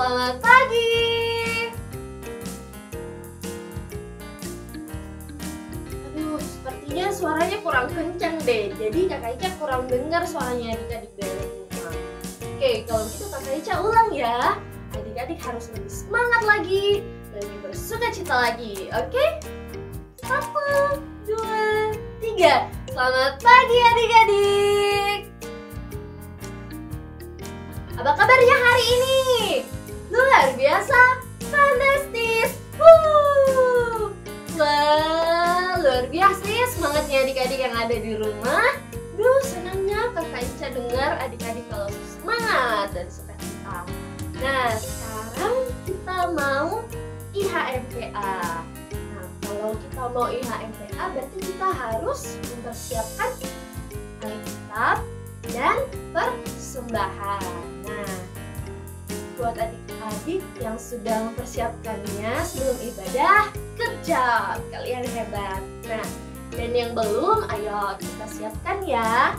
selamat pagi. Aduh, sepertinya suaranya kurang kencang deh. Jadi Kakak Ica kurang dengar suaranya adik-adik dari rumah. Oke, kalau gitu Kakak Ica ulang ya. Adik-adik harus lebih semangat lagi, lebih bersukacita lagi. Oke? 1, 2, 3. Selamat pagi adik-adik. Apa kabarnya hari ini? Luar biasa, fantastis. Wah, luar biasa ya semangatnya adik-adik yang ada di rumah. Duh, senangnya Kakak Ica dengar adik-adik kalau semangat dan sukacita. Nah, sekarang kita mau IHMPA. Nah, kalau kita mau IHMPA berarti kita harus mempersiapkan Alkitab dan persembahan. Nah, buat adik-adik yang sudah mempersiapkannya sebelum ibadah, kerja, kalian hebat. Nah, dan yang belum, ayo kita siapkan ya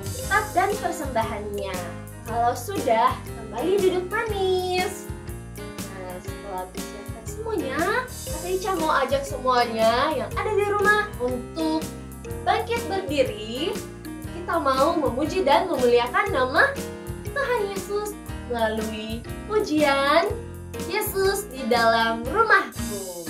Alkitab dan persembahannya. Kalau sudah, kembali duduk manis. Nah, setelah disiapkan semuanya, Kakak Ica mau ajak semuanya yang ada di rumah untuk bangkit berdiri. Kita mau memuji dan memuliakan nama Tuhan Yesus melalui pujian Yesus di dalam rumahku.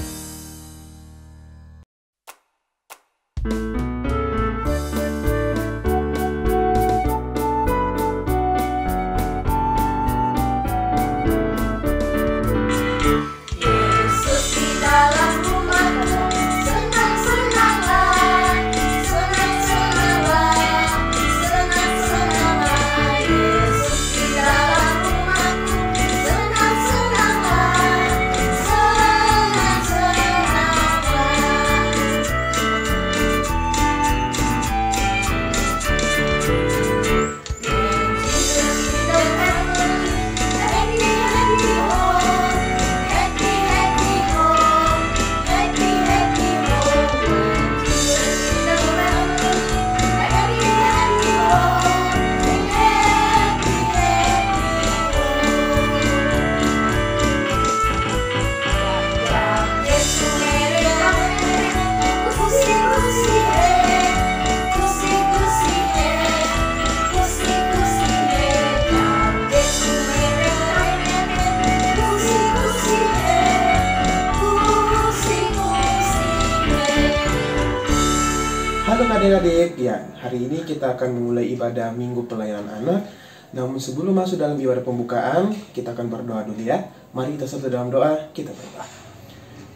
Halo adik-adik, ya hari ini kita akan memulai ibadah Minggu Pelayanan Anak. Namun sebelum masuk dalam ibadah pembukaan, kita akan berdoa dulu ya. Mari kita serta dalam doa, kita berdoa.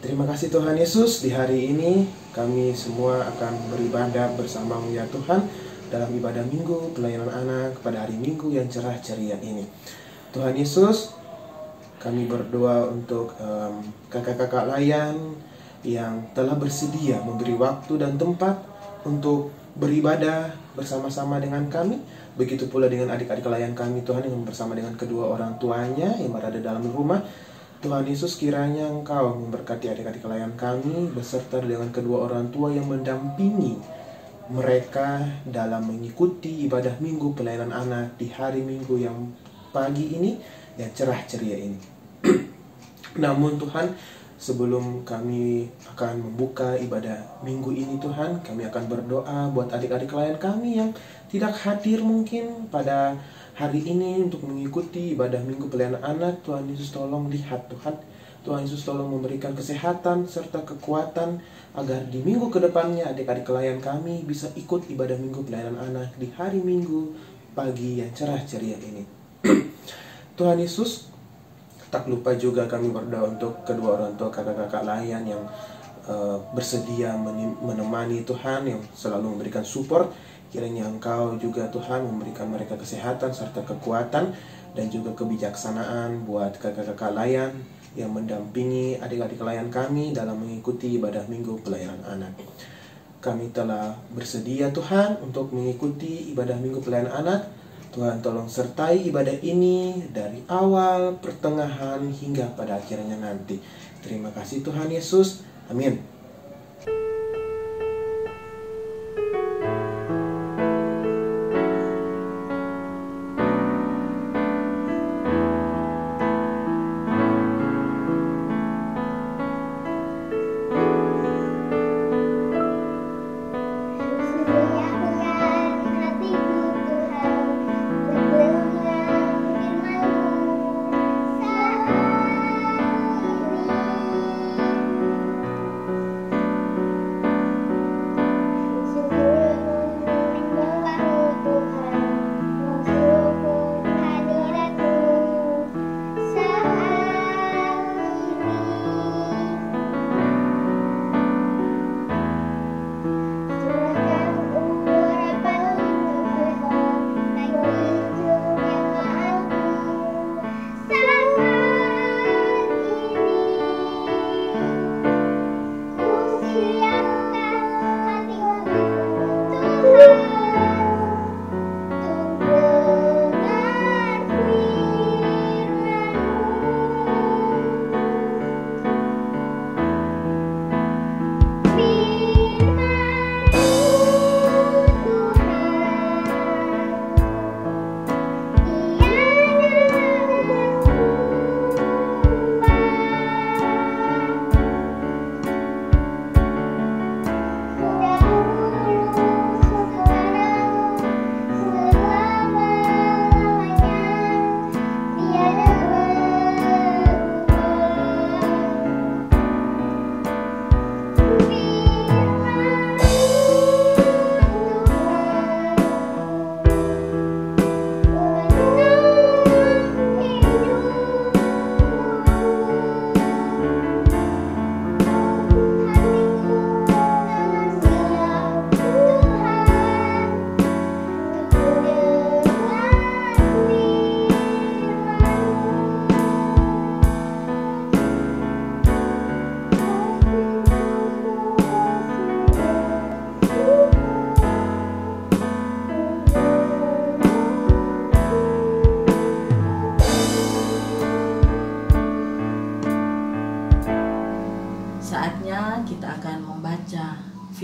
Terima kasih Tuhan Yesus, di hari ini kami semua akan beribadah bersamamu ya Tuhan, dalam ibadah Minggu Pelayanan Anak pada hari Minggu yang cerah ceria ini. Tuhan Yesus, kami berdoa untuk kakak-kakak layan yang telah bersedia memberi waktu dan tempat untuk beribadah bersama-sama dengan kami. Begitu pula dengan adik-adik layan kami Tuhan yang bersama dengan kedua orang tuanya yang berada dalam rumah. Tuhan Yesus, kiranya Engkau memberkati adik-adik layan kami beserta dengan kedua orang tua yang mendampingi mereka dalam mengikuti ibadah Minggu Pelayanan Anak di hari Minggu yang pagi ini yang cerah ceria ini. Namun Tuhan, sebelum kami akan membuka ibadah minggu ini Tuhan, kami akan berdoa buat adik-adik layan kami yang tidak hadir mungkin pada hari ini untuk mengikuti ibadah Minggu Pelayanan Anak. Tuhan Yesus tolong lihat Tuhan. Tuhan Yesus tolong memberikan kesehatan serta kekuatan agar di minggu kedepannya adik-adik layan kami bisa ikut ibadah Minggu Pelayanan Anak di hari Minggu pagi yang cerah ceria ini. Tuhan Yesus, tak lupa juga kami berdoa untuk kedua orang tua kakak-kakak layan yang bersedia menemani Tuhan, yang selalu memberikan support. Kiranya Engkau juga Tuhan memberikan mereka kesehatan serta kekuatan dan juga kebijaksanaan buat kakak-kakak layan yang mendampingi adik-adik layan kami dalam mengikuti ibadah Minggu Pelayanan Anak. Kami telah bersedia Tuhan untuk mengikuti ibadah Minggu Pelayanan Anak. Tuhan tolong sertai ibadah ini dari awal, pertengahan, hingga pada akhirnya nanti. Terima kasih Tuhan Yesus. Amin.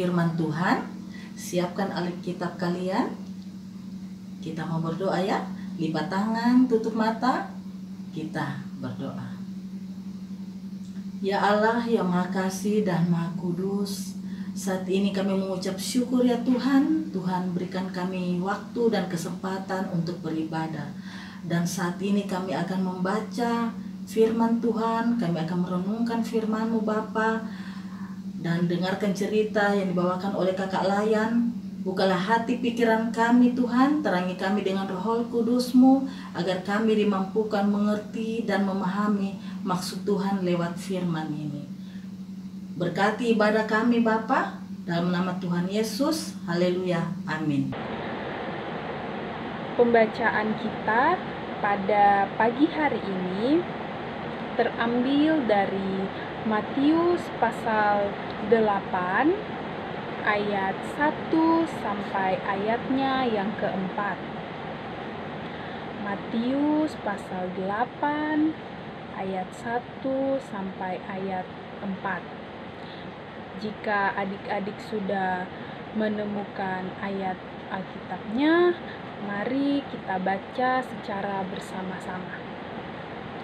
firman Tuhan. Siapkan Alkitab kalian. Kita mau berdoa ya. Lipat tangan, tutup mata. Kita berdoa. Ya Allah yang Maha Kasih dan Maha Kudus, saat ini kami mengucap syukur ya Tuhan. Tuhan berikan kami waktu dan kesempatan untuk beribadah. Dan saat ini kami akan membaca firman Tuhan. Kami akan merenungkan firman-Mu Bapa. Dan dengarkan cerita yang dibawakan oleh Kakak Layan. Bukalah hati pikiran kami Tuhan, terangi kami dengan Roh Kudus-Mu, agar kami dimampukan mengerti dan memahami maksud Tuhan lewat firman ini. Berkati ibadah kami Bapa, dalam nama Tuhan Yesus, haleluya, amin. Pembacaan kita pada pagi hari ini terambil dari Matius pasal 8 ayat 1 sampai ayatnya yang keempat. Matius pasal 8 ayat 1 sampai ayat 4. Jika adik-adik sudah menemukan ayat Alkitabnya, mari kita baca secara bersama-sama.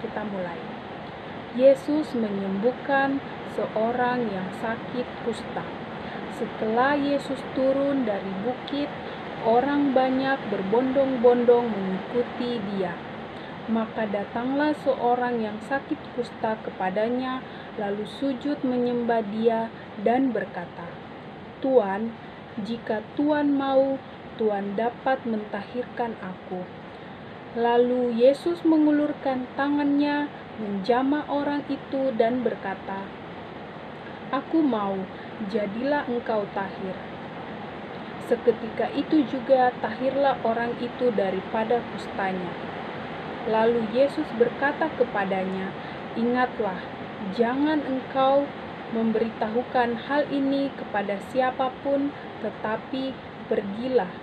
Kita mulai. Yesus menyembuhkan seorang yang sakit kusta. Setelah Yesus turun dari bukit, orang banyak berbondong-bondong mengikuti Dia. Maka datanglah seorang yang sakit kusta kepadanya, lalu sujud menyembah Dia dan berkata, "Tuan, jika Tuan mau, Tuan dapat mentahirkan aku." Lalu Yesus mengulurkan tangannya, menjamah orang itu dan berkata, "Aku mau, jadilah engkau tahir." Seketika itu juga tahirlah orang itu daripada kustanya. Lalu Yesus berkata kepadanya, "Ingatlah, jangan engkau memberitahukan hal ini kepada siapapun, tetapi pergilah,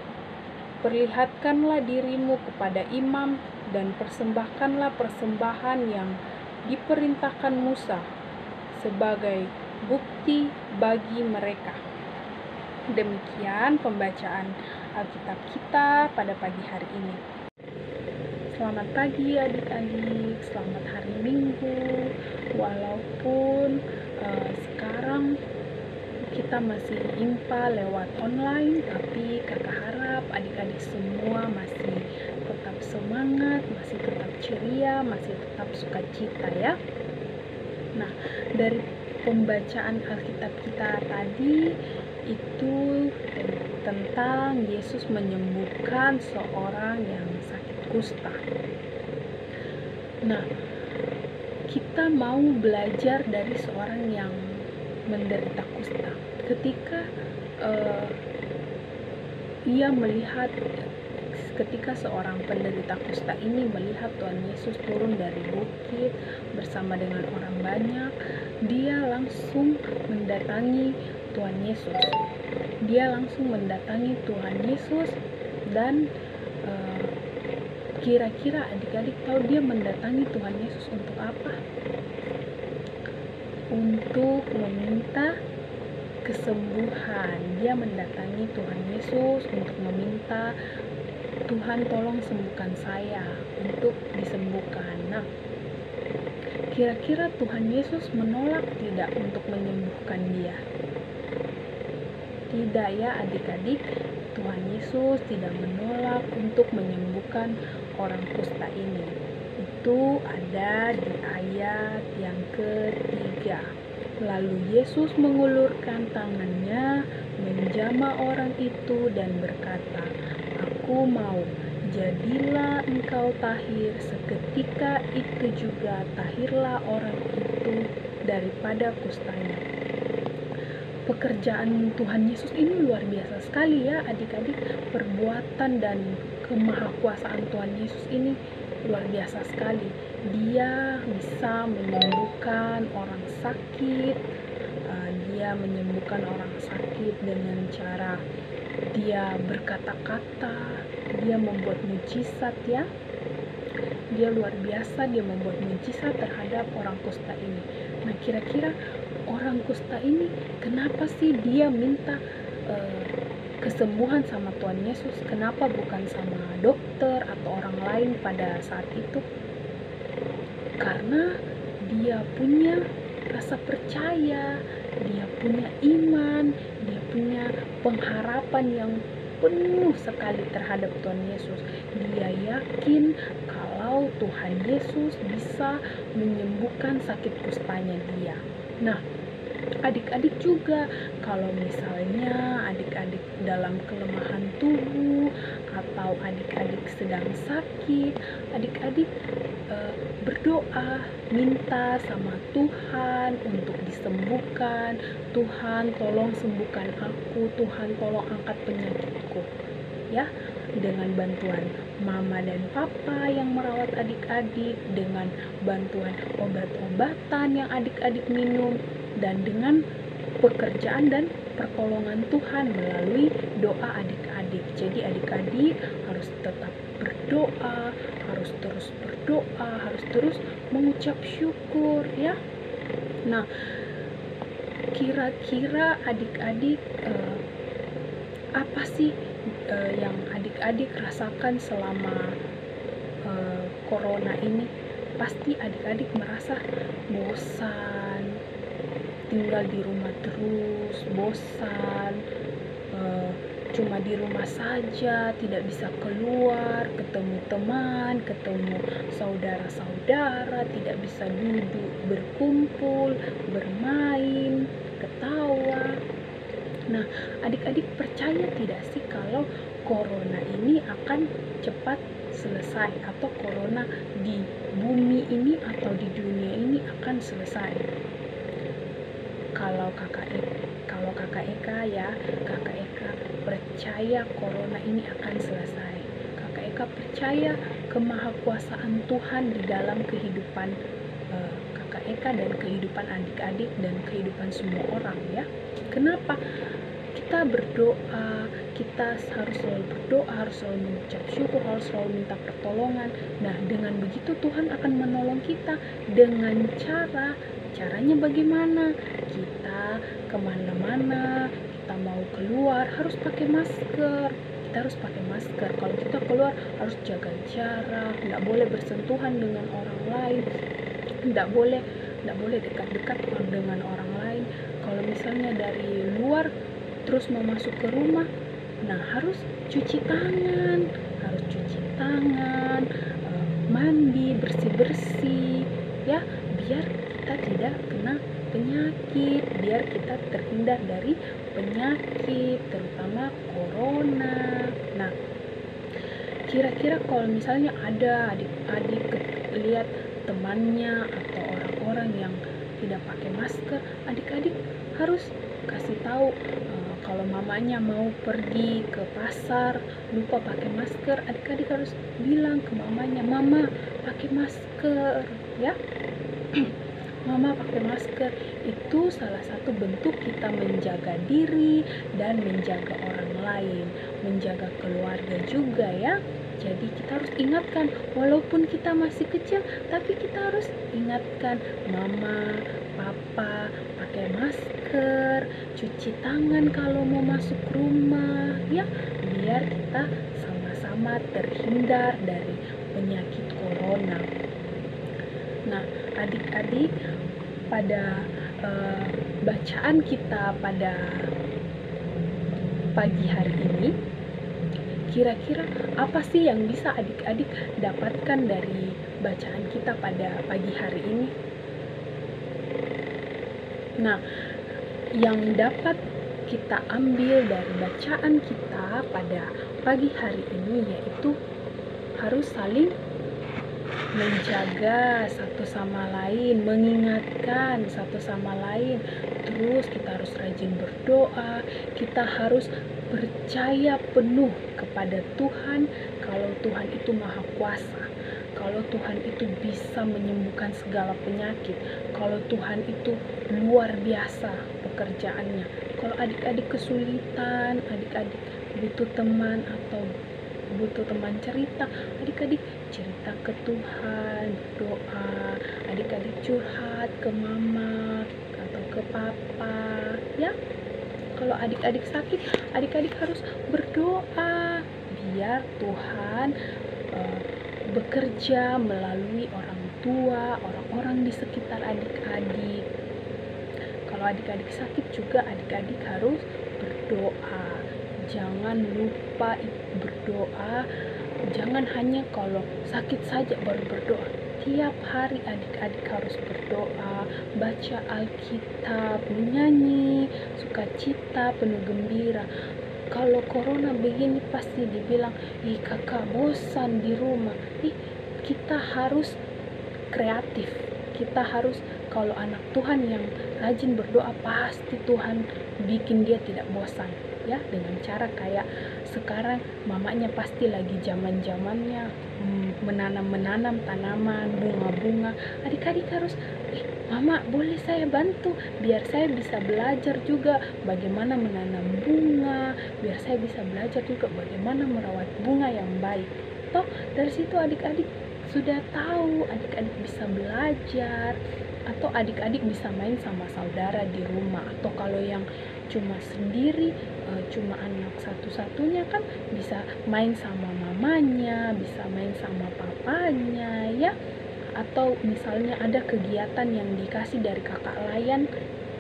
perlihatkanlah dirimu kepada imam dan persembahkanlah persembahan yang diperintahkan Musa sebagai bukti bagi mereka." Demikian pembacaan Alkitab kita pada pagi hari ini. Selamat pagi adik-adik, selamat hari Minggu. Walaupun sekarang kita masih IMPA lewat online, tapi kakak harap adik-adik semua masih tetap semangat, masih tetap ceria, masih tetap sukacita ya. Nah, dari pembacaan Alkitab kita tadi itu tentang Yesus menyembuhkan seorang yang sakit kusta. Nah, kita mau belajar dari seorang yang menderita kusta. Ketika ketika seorang penderita kusta ini melihat Tuhan Yesus turun dari bukit bersama dengan orang banyak, dia langsung mendatangi Tuhan Yesus. Dia langsung mendatangi Tuhan Yesus dan kira-kira adik-adik tahu dia mendatangi Tuhan Yesus untuk apa? Untuk meminta kesembuhan. Dia mendatangi Tuhan Yesus untuk meminta, "Tuhan tolong sembuhkan saya," untuk disembuhkan. Nah, kira-kira Tuhan Yesus menolak tidak untuk menyembuhkan dia? Tidak ya adik-adik, Tuhan Yesus tidak menolak untuk menyembuhkan orang kusta ini. Itu ada di ayat yang ketiga. Lalu Yesus mengulurkan tangannya, menjamah orang itu dan berkata, "Aku mau, jadilah engkau tahir." Seketika itu juga tahirlah orang itu daripada kustanya. Pekerjaan Tuhan Yesus ini luar biasa sekali ya adik-adik. Perbuatan dan kemahakuasaan Tuhan Yesus ini luar biasa sekali. Dia bisa menyembuhkan orang sakit. Dia menyembuhkan orang sakit dengan cara dia berkata-kata. Dia membuat mujizat ya. Dia luar biasa, dia membuat mujizat terhadap orang kusta ini. Nah, kira-kira orang kusta ini kenapa sih dia minta kesembuhan sama Tuhan Yesus? Kenapa bukan sama dokter atau orang lain pada saat itu? Karena dia punya rasa percaya, dia punya iman, dia punya pengharapan yang penuh sekali terhadap Tuhan Yesus. Dia yakin kalau Tuhan Yesus bisa menyembuhkan sakit kustanya dia. Nah, adik-adik juga, kalau misalnya adik-adik dalam kelemahan tubuh atau adik-adik sedang sakit, adik-adik berdoa, minta sama Tuhan untuk disembuhkan. Tuhan, tolong sembuhkan aku. Tuhan, tolong angkat penyakitku. Ya, dengan bantuan mama dan papa yang merawat adik-adik, dengan bantuan obat-obatan yang adik-adik minum, dan dengan pekerjaan dan pertolongan Tuhan melalui doa adik-adik. Jadi adik-adik harus tetap berdoa, harus terus berdoa, harus terus mengucap syukur ya. Nah, kira-kira adik-adik apa sih yang adik-adik rasakan selama corona ini? Pasti adik-adik merasa bosan, tinggal di rumah terus, bosan, cuma di rumah saja, tidak bisa keluar, ketemu teman, ketemu saudara-saudara, tidak bisa duduk, berkumpul, bermain, ketawa. Nah, adik-adik percaya tidak sih kalau corona ini akan cepat selesai, atau corona di bumi ini atau di dunia ini akan selesai? Kalau kakak Eka ya, kakak Eka percaya corona ini akan selesai. Kakak Eka percaya kemahakuasaan Tuhan di dalam kehidupan kakak Eka dan kehidupan adik-adik dan kehidupan semua orang ya. Kenapa? Kita berdoa, kita harus selalu berdoa, harus selalu mengucap syukur, harus selalu minta pertolongan. Nah, dengan begitu Tuhan akan menolong kita. Dengan caranya bagaimana? Kita kemana-mana, kita mau keluar harus pakai masker. Kita harus pakai masker. Kalau kita keluar harus jaga jarak, tidak boleh bersentuhan dengan orang lain, tidak boleh dekat-dekat dengan orang lain. Kalau misalnya dari luar terus mau masuk ke rumah, nah harus cuci tangan, mandi, bersih-bersih ya, biar kita tidak kena penyakit, biar kita terhindar dari penyakit, terutama corona. Nah, kira-kira kalau misalnya ada adik-adik lihat temannya atau orang-orang yang tidak pakai masker, adik-adik harus kasih tahu. Kalau mamanya mau pergi ke pasar lupa pakai masker, adik-adik harus bilang ke mamanya, "Mama, pakai masker ya." Mama pakai masker. Itu salah satu bentuk kita menjaga diri dan menjaga orang lain, menjaga keluarga juga ya. Jadi kita harus ingatkan, walaupun kita masih kecil, tapi kita harus ingatkan mama, papa, pakai masker, cuci tangan kalau mau masuk rumah ya, biar kita sama-sama terhindar dari penyakit corona. Nah, adik-adik, pada bacaan kita pada pagi hari ini, kira-kira apa sih yang bisa adik-adik dapatkan dari bacaan kita pada pagi hari ini? Nah, yang dapat kita ambil dari bacaan kita pada pagi hari ini yaitu harus saling menjaga satu sama lain, mengingatkan satu sama lain. Terus kita harus rajin berdoa, kita harus percaya penuh kepada Tuhan kalau Tuhan itu maha kuasa, kalau Tuhan itu bisa menyembuhkan segala penyakit, kalau Tuhan itu luar biasa pekerjaannya. Kalau adik-adik kesulitan, adik-adik butuh teman atau butuh teman cerita, adik-adik cerita ke Tuhan, doa, adik-adik curhat ke mama atau ke papa, ya. Kalau adik-adik sakit, adik-adik harus berdoa biar Tuhan bekerja melalui orang tua, orang-orang di sekitar adik-adik. Kalau adik-adik sakit juga adik-adik harus berdoa. Jangan lupa berdoa. Jangan hanya kalau sakit saja baru berdoa. Tiap hari adik-adik harus berdoa, baca Alkitab, menyanyi, sukacita, penuh gembira. Kalau corona begini pasti dibilang, ih kakak bosan di rumah. Kita harus kreatif. Kita harus, kalau anak Tuhan yang rajin berdoa, pasti Tuhan bikin dia tidak bosan. Ya, dengan cara kayak sekarang mamanya pasti lagi zaman-zamannya menanam tanaman, bunga-bunga. Adik-adik harus, mama boleh saya bantu biar saya bisa belajar juga bagaimana menanam bunga, biar saya bisa belajar juga bagaimana merawat bunga yang baik. Toh dari situ adik-adik sudah tahu, adik-adik bisa belajar, atau adik-adik bisa main sama saudara di rumah. Atau kalau yang cuma sendiri, cuma anak satu-satunya kan bisa main sama mamanya, bisa main sama papanya, ya. Atau misalnya ada kegiatan yang dikasih dari kakak layan,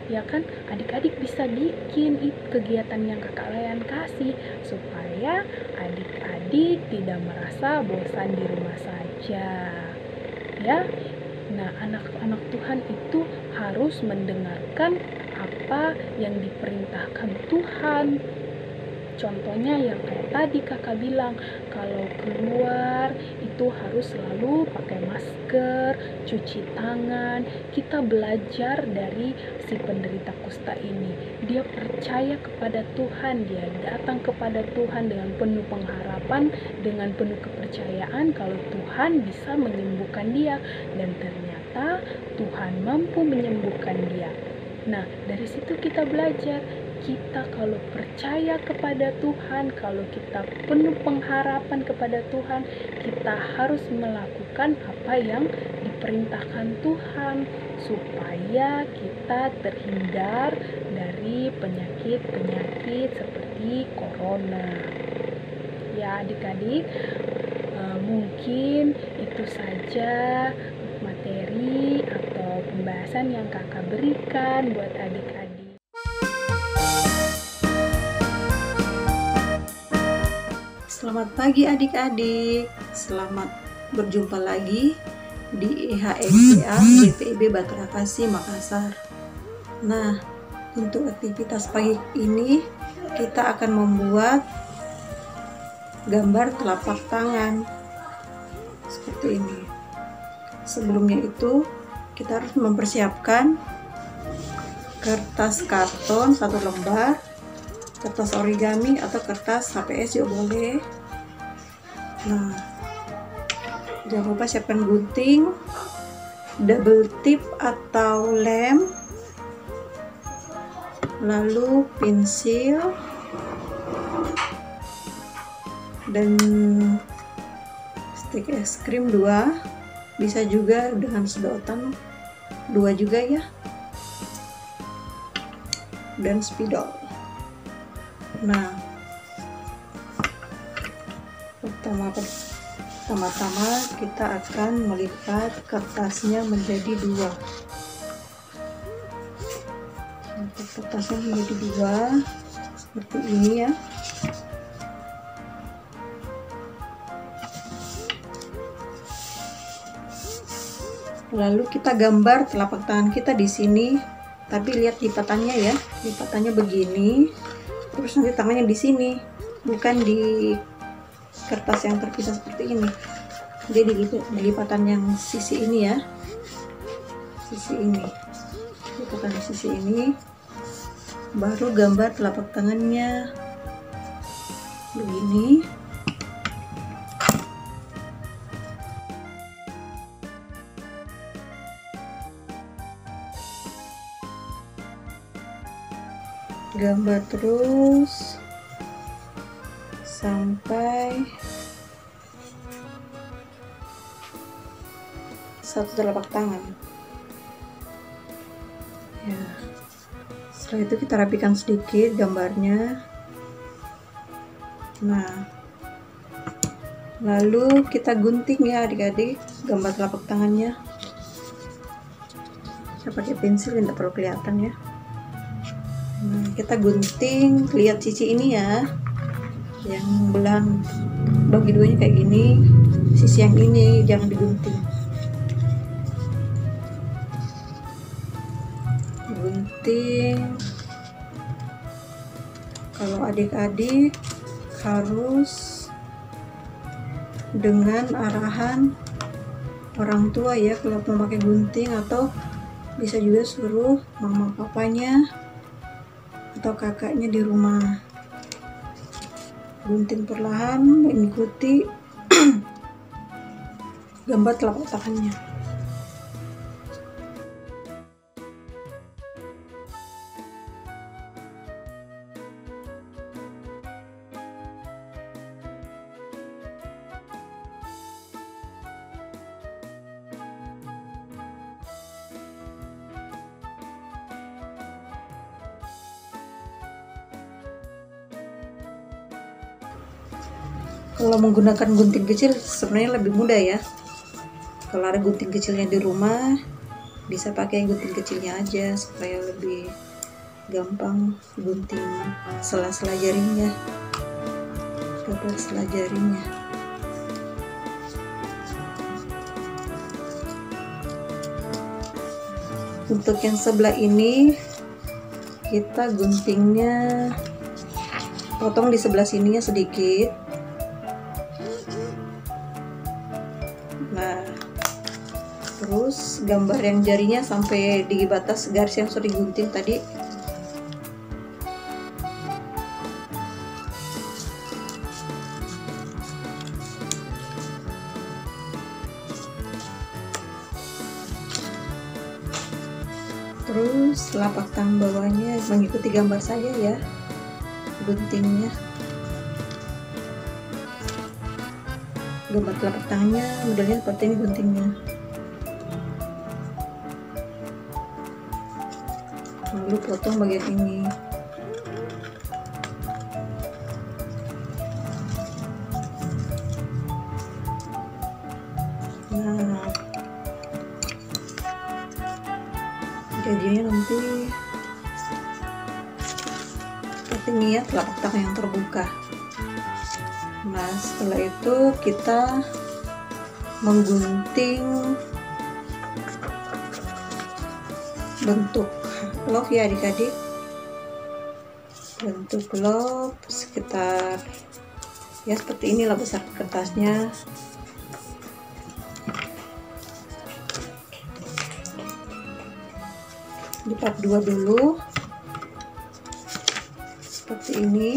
ya kan, adik-adik bisa bikin kegiatan yang kakak layan kasih supaya adik-adik tidak merasa bosan di rumah saja, ya. Nah, anak-anak Tuhan itu harus mendengarkan apa yang diperintahkan Tuhan. Contohnya yang kayak tadi kakak bilang, kalau keluar itu harus selalu pakai masker, cuci tangan. Kita belajar dari si penderita kusta ini. Dia percaya kepada Tuhan, dia datang kepada Tuhan dengan penuh pengharapan, dengan penuh kepercayaan kalau Tuhan bisa menyembuhkan dia. Dan ternyata Tuhan mampu menyembuhkan dia. Nah, dari situ kita belajar. Kita kalau percaya kepada Tuhan, kalau kita penuh pengharapan kepada Tuhan, kita harus melakukan apa yang diperintahkan Tuhan supaya kita terhindar dari penyakit-penyakit seperti corona. Ya adik-adik, mungkin itu saja materi atau pembahasan yang kakak berikan buat adik-adik. Selamat pagi adik-adik, selamat berjumpa lagi di IHMPA BPIB Bahtera Kasih Makassar. Nah, untuk aktivitas pagi ini kita akan membuat gambar telapak tangan seperti ini. Sebelumnya itu kita harus mempersiapkan kertas karton 1 lembar, kertas origami atau kertas HPS juga boleh. Nah, jangan lupa siapkan gunting, double tip atau lem, lalu pensil, dan stik es krim 2, bisa juga dengan sedotan 2 juga ya, dan spidol. Nah, pertama-tama kita akan melipat kertasnya menjadi 2. Kertasnya menjadi 2 seperti ini ya. Lalu kita gambar telapak tangan kita di sini, tapi lihat lipatannya ya, lipatannya begini. Terus nanti tangannya di sini, bukan di kertas yang terpisah seperti ini. Jadi gitu, lipatan yang sisi ini ya, sisi ini, lipatan di sisi ini, baru gambar telapak tangannya begini. Gambar terus sampai satu telapak tangan. Ya. Setelah itu kita rapikan sedikit gambarnya. Nah, lalu kita gunting ya adik-adik gambar telapak tangannya. Saya pakai pensil, tidak perlu kelihatan ya. Nah, kita gunting, lihat sisi ini ya, yang belahan bagi duanya kayak gini. Sisi yang ini jangan digunting. Gunting. Kalau adik-adik harus dengan arahan orang tua ya kalau memakai gunting, atau bisa juga suruh mama papanya atau kakaknya di rumah. Gunting perlahan mengikuti gambar telapak tangannya. Kalau menggunakan gunting kecil sebenarnya lebih mudah ya. Kalau ada gunting kecilnya di rumah, bisa pakai gunting kecilnya aja supaya lebih gampang gunting sela-sela jaringnya, gambar sela jaringnya. Untuk yang sebelah ini kita guntingnya potong di sebelah sininya sedikit. Nah, terus gambar yang jarinya sampai di batas garis yang sudah digunting tadi. Terus telapak tangan bawahnya mengikuti gambar saya ya, guntingnya. Gambar telapak tangannya modelnya seperti ini guntingnya. Lalu potong bagian ini. Nah, jadinya nanti seperti ini ya, telapak tangan yang terbuka. Nah, setelah itu kita menggunting bentuk love ya adik-adik. Bentuk love sekitar ya seperti inilah besar kertasnya. Di part 2 dulu seperti ini,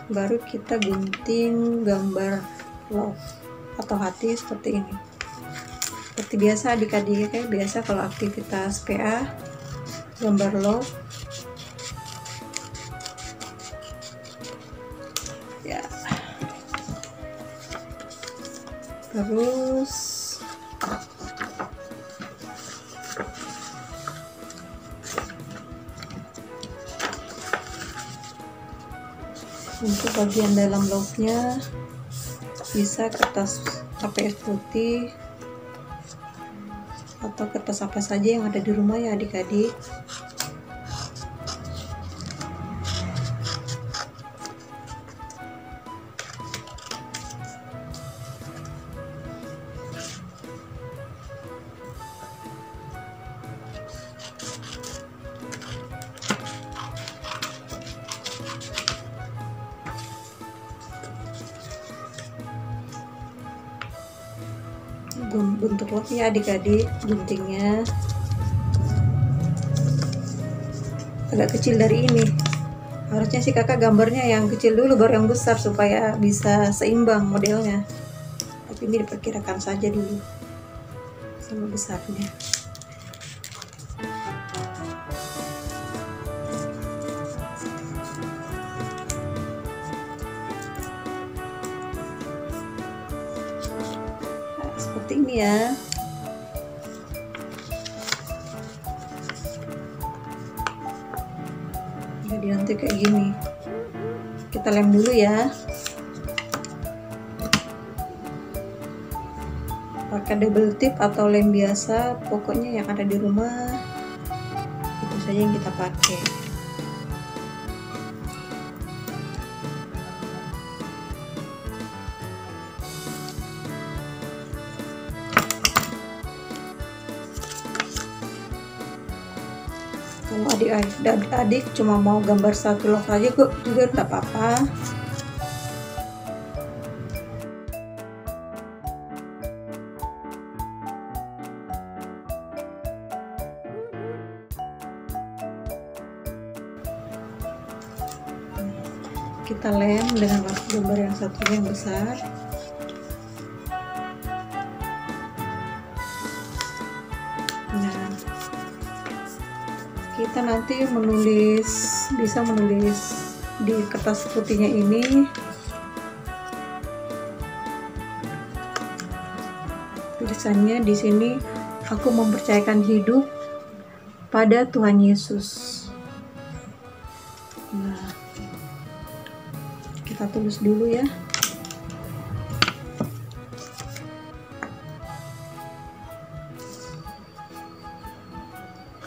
baru kita gunting gambar love atau hati seperti ini. Seperti biasa adik-adik, kayak biasa kalau aktivitas PA gambar love ya. Terus untuk bagian dalam love-nya bisa kertas APS putih atau kertas apa saja yang ada di rumah ya adik-adik. Bentuk love-nya adik-adik, guntingnya agak kecil dari ini. Harusnya sih kakak gambarnya yang kecil dulu baru yang besar supaya bisa seimbang modelnya, tapi ini diperkirakan saja dulu sama besarnya. Seperti ini ya. nanti kayak gini. Kita lem dulu ya, pakai double tip atau lem biasa, pokoknya yang ada di rumah itu saja yang kita pakai. Kalau adik-adik cuma mau gambar satu love aja kok juga tidak apa-apa. Kita lem dengan gambar yang satunya yang besar. Nah, kita nanti bisa menulis di kertas putihnya ini tulisannya di sini, aku mempercayakan hidup pada Tuhan Yesus. Nah, kita tulis dulu ya.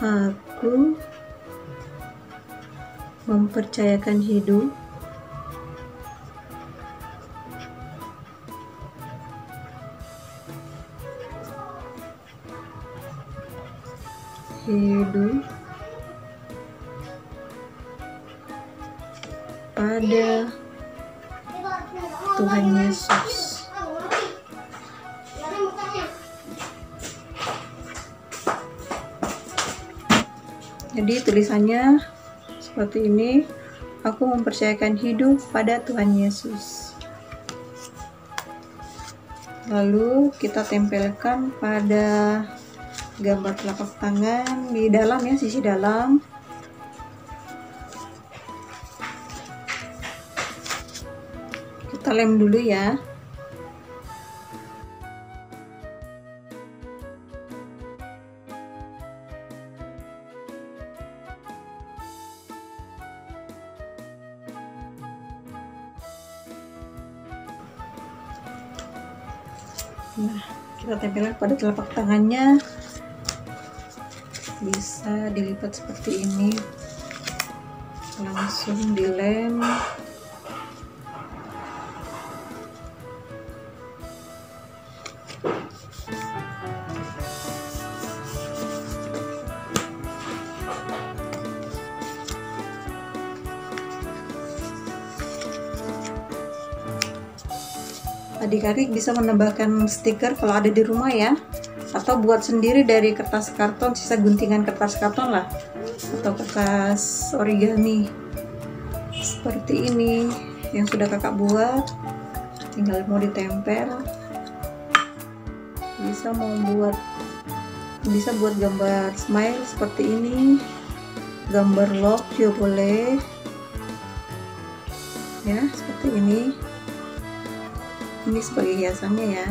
Aku mempercayakan hidup pada Tuhan Yesus. Jadi tulisannya seperti ini, aku mempercayakan hidup pada Tuhan Yesus. Lalu kita tempelkan pada gambar telapak tangan di dalam ya, sisi dalam. Kita lem dulu ya. Nah, kita tempelkan pada telapak tangannya, bisa dilipat seperti ini, langsung dilem. Adik-adik bisa menambahkan stiker kalau ada di rumah ya, atau buat sendiri dari kertas karton, sisa guntingan kertas karton lah, atau kertas origami seperti ini yang sudah kakak buat, tinggal mau ditempel. Bisa buat gambar smile seperti ini, gambar love juga boleh ya, seperti ini. Ini sebagai hiasannya ya.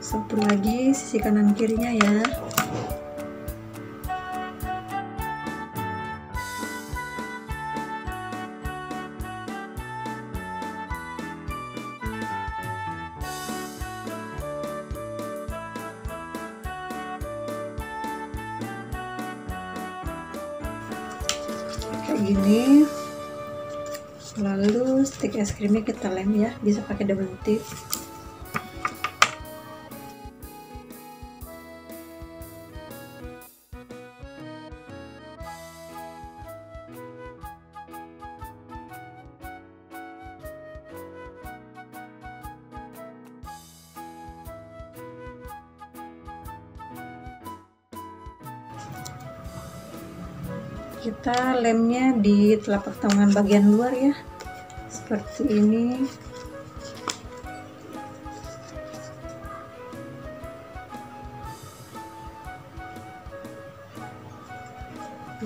Satu lagi sisi kanan kirinya ya. Kayak gini. Lalu stik es krimnya kita lem ya, bisa pakai double tip. Kita lemnya di telapak tangan bagian luar ya, seperti ini.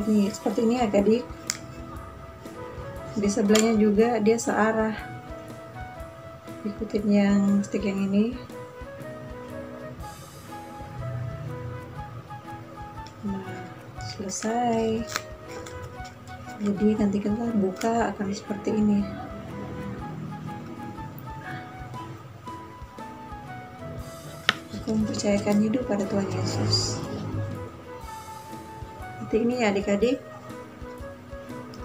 Ini seperti ini adik-adik. Di sebelahnya juga dia searah. Ikutin yang stick yang ini. Nah, selesai. Jadi nanti kita buka akan seperti ini. Aku mempercayakan hidup pada Tuhan Yesus. Seperti ini ya adik-adik.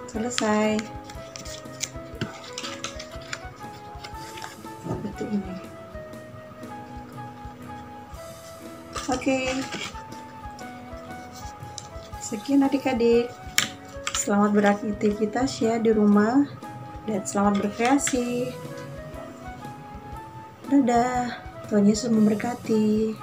Selesai. Seperti ini. Oke. Sekian adik-adik. Selamat beraktivitas ya di rumah dan selamat berkreasi. Dadah. Tuhan Yesus memberkati.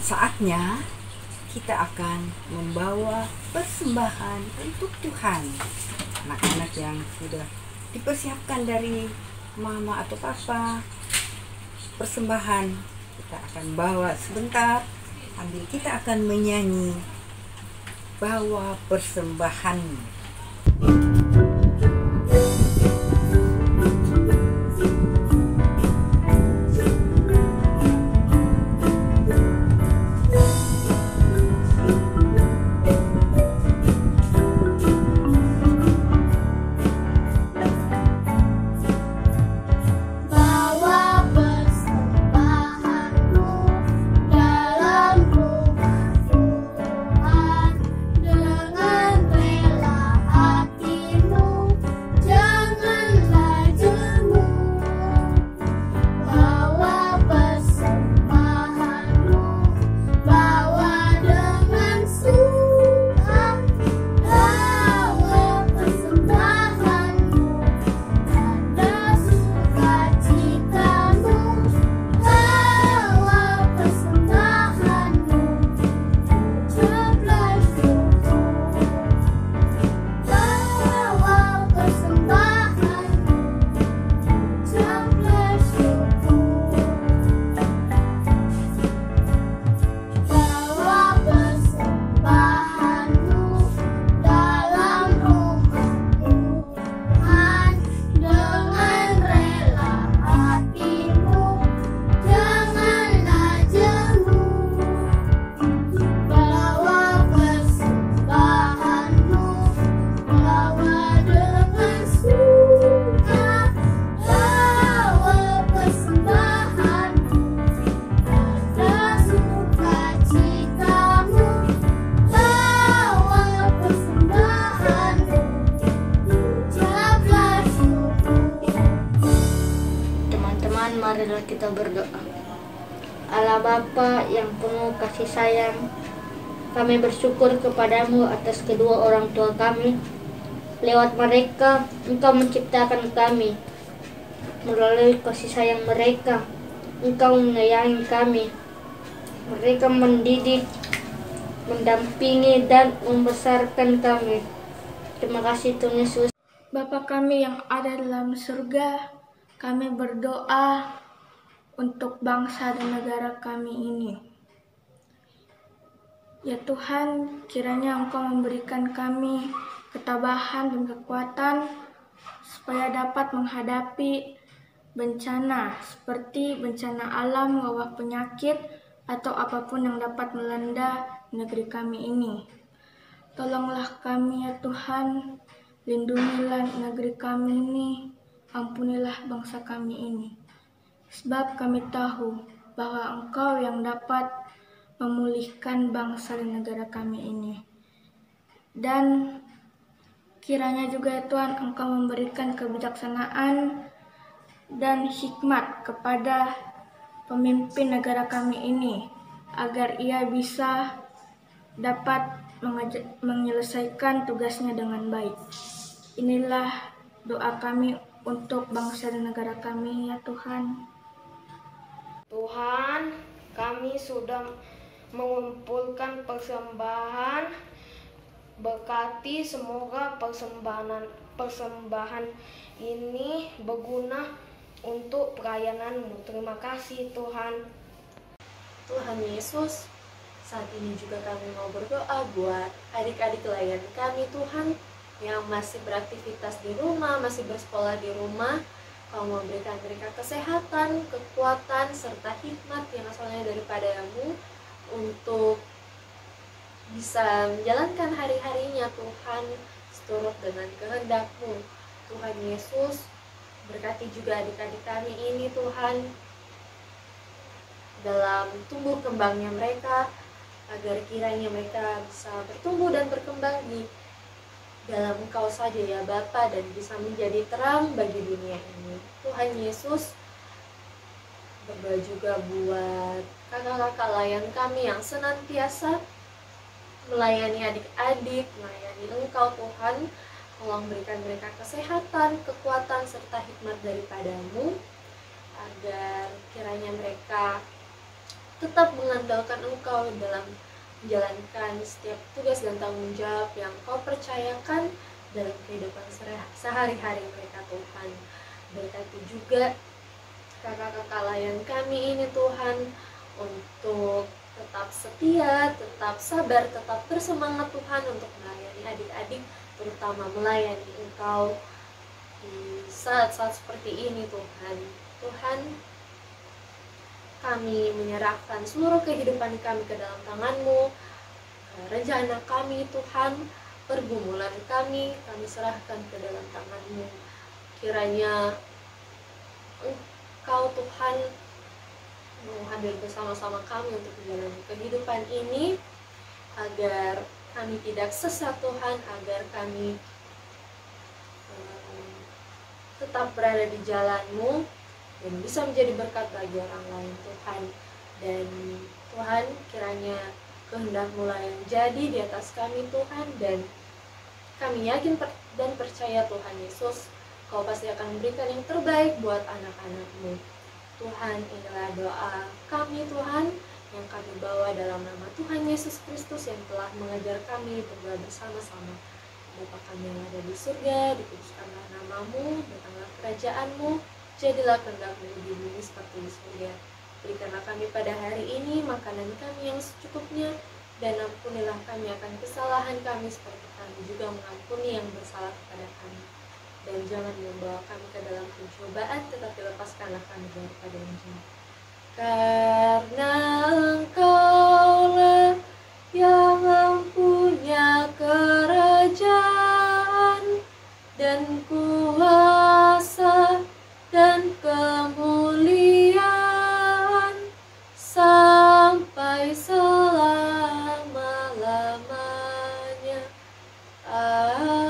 Saatnya kita akan membawa persembahan untuk Tuhan. Anak-anak yang sudah dipersiapkan dari mama atau papa, persembahan kita akan bawa sebentar. Sambil kita akan menyanyi bawa persembahan. Marilah kita berdoa. Allah Bapa yang penuh kasih sayang, kami bersyukur kepadamu atas kedua orang tua kami. Lewat mereka, Engkau menciptakan kami. Melalui kasih sayang mereka, Engkau menyayangi kami. Mereka mendidik, mendampingi, dan membesarkan kami. Terima kasih Tuhan Yesus. Bapa kami yang ada dalam surga, kami berdoa untuk bangsa dan negara kami ini. Ya Tuhan, kiranya Engkau memberikan kami ketabahan dan kekuatan supaya dapat menghadapi bencana seperti bencana alam, wabah penyakit, atau apapun yang dapat melanda negeri kami ini. Tolonglah kami ya Tuhan, lindungilah negeri kami ini, ampunilah bangsa kami ini. Sebab kami tahu bahwa Engkau yang dapat memulihkan bangsa dan negara kami ini. Dan kiranya juga ya Tuhan, Engkau memberikan kebijaksanaan dan hikmat kepada pemimpin negara kami ini, agar ia bisa dapat menyelesaikan tugasnya dengan baik. Inilah doa kami untuk bangsa dan negara kami ya Tuhan. Tuhan, kami sudah mengumpulkan persembahan. Berkati semoga persembahan ini berguna untuk pelayanan-Mu. Terima kasih Tuhan. Tuhan Yesus, saat ini juga kami mau berdoa buat adik-adik klien kami Tuhan, yang masih beraktivitas di rumah, masih bersekolah di rumah. Kau memberikan mereka kesehatan, kekuatan, serta hikmat yang asalnya daripada-Mu untuk bisa menjalankan hari-harinya Tuhan seturut dengan kehendak-Mu. Tuhan Yesus, berkati juga adik-adik kami ini Tuhan, dalam tumbuh kembangnya mereka, agar kiranya mereka bisa bertumbuh dan berkembang di dalam Engkau saja ya Bapa, dan bisa menjadi terang bagi dunia ini. Tuhan Yesus, berdoa juga buat kakak-kakak layan kami yang senantiasa melayani adik-adik, melayani Engkau Tuhan. Tolong berikan mereka kesehatan, kekuatan, serta hikmat daripada-Mu, agar kiranya mereka tetap mengandalkan Engkau dalam menjalankan setiap tugas dan tanggung jawab yang Kau percayakan dalam kehidupan sehari-hari mereka Tuhan. Berkati juga kakak-kakak layan kami ini Tuhan, untuk tetap setia, tetap sabar, tetap bersemangat Tuhan untuk melayani adik-adik, terutama melayani Engkau di saat-saat seperti ini Tuhan. Tuhan, kami menyerahkan seluruh kehidupan kami ke dalam tangan-Mu. Rencana kami Tuhan, pergumulan kami serahkan ke dalam tangan-Mu. Kiranya Engkau Tuhan mau hadir bersama-sama kami untuk menjalani kehidupan ini, agar kami tidak sesat Tuhan, agar kami tetap berada di jalan-Mu dan bisa menjadi berkat bagi orang lain Tuhan. Dan Tuhan, kiranya kehendak-Mu lah yang jadi di atas kami Tuhan, dan kami yakin dan percaya Tuhan Yesus, Kau pasti akan memberikan yang terbaik buat anak-anak-Mu. Tuhan, inilah doa kami Tuhan, yang kami bawa dalam nama Tuhan Yesus Kristus yang telah mengajar kami berdoa bersama-sama. Bapa kami yang ada di surga, dikuduskanlah nama-Mu, datanglah kerajaan-Mu, jadilah kehendak-Mu di bumi seperti di surga. Berikanlah kami pada hari ini makanan kami yang secukupnya, dan ampunilah kami akan kesalahan kami seperti kami juga mengampuni yang bersalah kepada kami. Dan jangan membawa kami ke dalam pencobaan, tetapi lepaskanlah kami daripada yang jahat. Karena Engkaulah yang mempunyai kerajaan dan kuasa dan kemuliaan sampai selama-lamanya. Amin.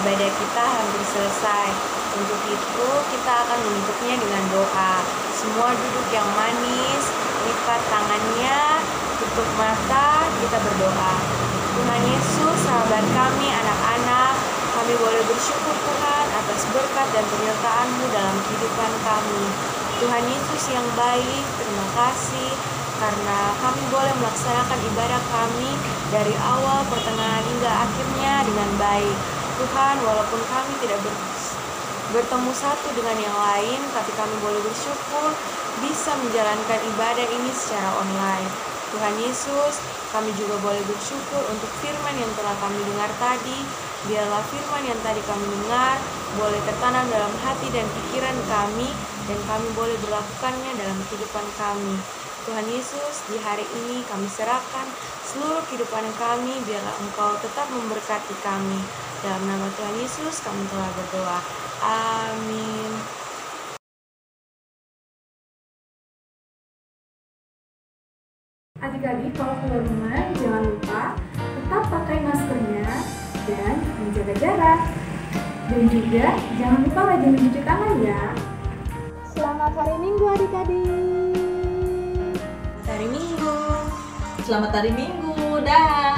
Ibadah kita hampir selesai. Untuk itu kita akan menutupnya dengan doa. Semua duduk yang manis, lipat tangannya, tutup mata, kita berdoa. Tuhan Yesus, sahabat kami, anak-anak, kami boleh bersyukur Tuhan atas berkat dan penyertaan-Mu dalam kehidupan kami. Tuhan Yesus yang baik, terima kasih karena kami boleh melaksanakan ibadah kami dari awal, pertengahan hingga akhirnya dengan baik. Tuhan, walaupun kami tidak bertemu satu dengan yang lain, tapi kami boleh bersyukur bisa menjalankan ibadah ini secara online. Tuhan Yesus, kami juga boleh bersyukur untuk firman yang telah kami dengar tadi. Biarlah firman yang tadi kami dengar boleh tertanam dalam hati dan pikiran kami, dan kami boleh berlakukannya dalam kehidupan kami. Tuhan Yesus, di hari ini kami serahkan seluruh kehidupan kami, biarlah Engkau tetap memberkati kami. Dalam nama Tuhan Yesus kami telah berdoa. Amin. Adik-adik, kalau keluar rumah jangan lupa tetap pakai maskernya dan menjaga jarak. Dan juga jangan lupa rajin mencuci tangan ya. Selamat hari Minggu adik-adik. Hari Minggu. Selamat hari Minggu. Dah.